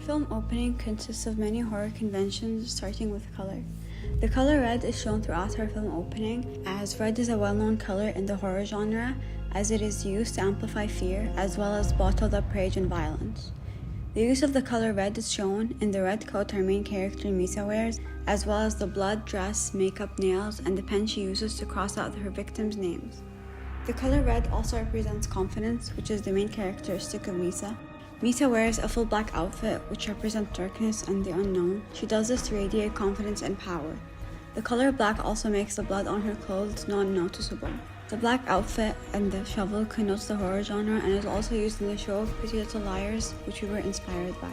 Film opening consists of many horror conventions, starting with color. The color red is shown throughout our film opening, as red is a well-known color in the horror genre, as it is used to amplify fear as well as bottled up rage and violence. The use of the color red is shown in the red coat our main character Misa wears, as well as the blood, dress, makeup, nails, and the pen she uses to cross out her victims' names. The color red also represents confidence, which is the main characteristic of Misa. Misa wears a full black outfit, which represents darkness and the unknown. She does this to radiate confidence and power. The color black also makes the blood on her clothes non-noticeable. The black outfit and the shovel connotes the horror genre and is also used in the show Pretty Little Liars, which we were inspired by.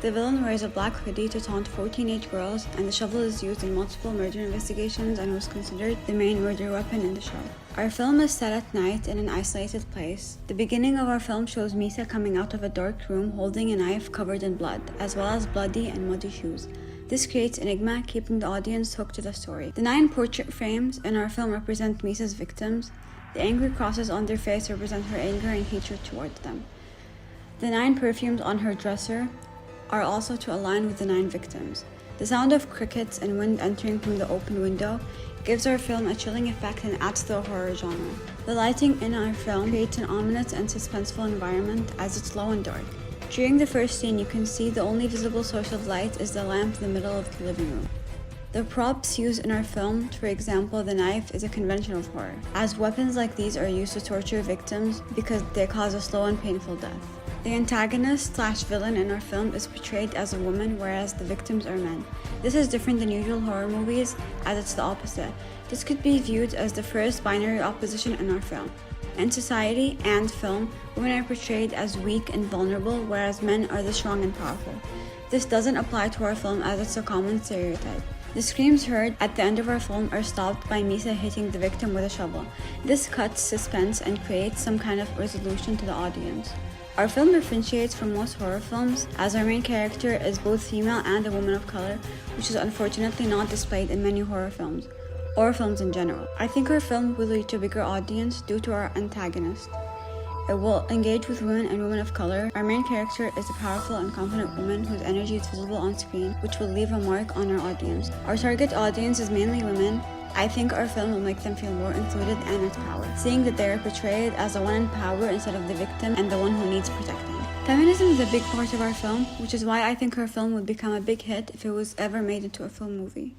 The villain wears a black hoodie to taunt 4 teenage girls, and the shovel is used in multiple murder investigations and was considered the main murder weapon in the show. Our film is set at night in an isolated place. The beginning of our film shows Misa coming out of a dark room holding a knife covered in blood, as well as bloody and muddy shoes. This creates enigma, keeping the audience hooked to the story. The 9 portrait frames in our film represent Misa's victims. The angry crosses on their face represent her anger and hatred towards them. The 9 perfumes on her dresser are also to align with the 9 victims. The sound of crickets and wind entering from the open window gives our film a chilling effect and adds to the horror genre. The lighting in our film creates an ominous and suspenseful environment as it's low and dark. During the first scene, you can see the only visible source of light is the lamp in the middle of the living room. The props used in our film, for example the knife, is a convention of horror, as weapons like these are used to torture victims because they cause a slow and painful death. The antagonist/villain in our film is portrayed as a woman, whereas the victims are men. This is different than usual horror movies, as it's the opposite. This could be viewed as the first binary opposition in our film. In society and film, women are portrayed as weak and vulnerable, whereas men are the strong and powerful. This doesn't apply to our film as it's a common stereotype. The screams heard at the end of our film are stopped by Misa hitting the victim with a shovel. This cuts suspense and creates some kind of resolution to the audience. Our film differentiates from most horror films, as our main character is both female and a woman of color, which is unfortunately not displayed in many horror films, or films in general. I think our film will reach a bigger audience due to our antagonist. It will engage with women and women of color. Our main character is a powerful and confident woman whose energy is visible on screen, which will leave a mark on our audience. Our target audience is mainly women. I think our film will make them feel more included and empowered, seeing that they are portrayed as the one in power instead of the victim and the one who needs protecting. Feminism is a big part of our film, which is why I think our film would become a big hit if it was ever made into a film movie.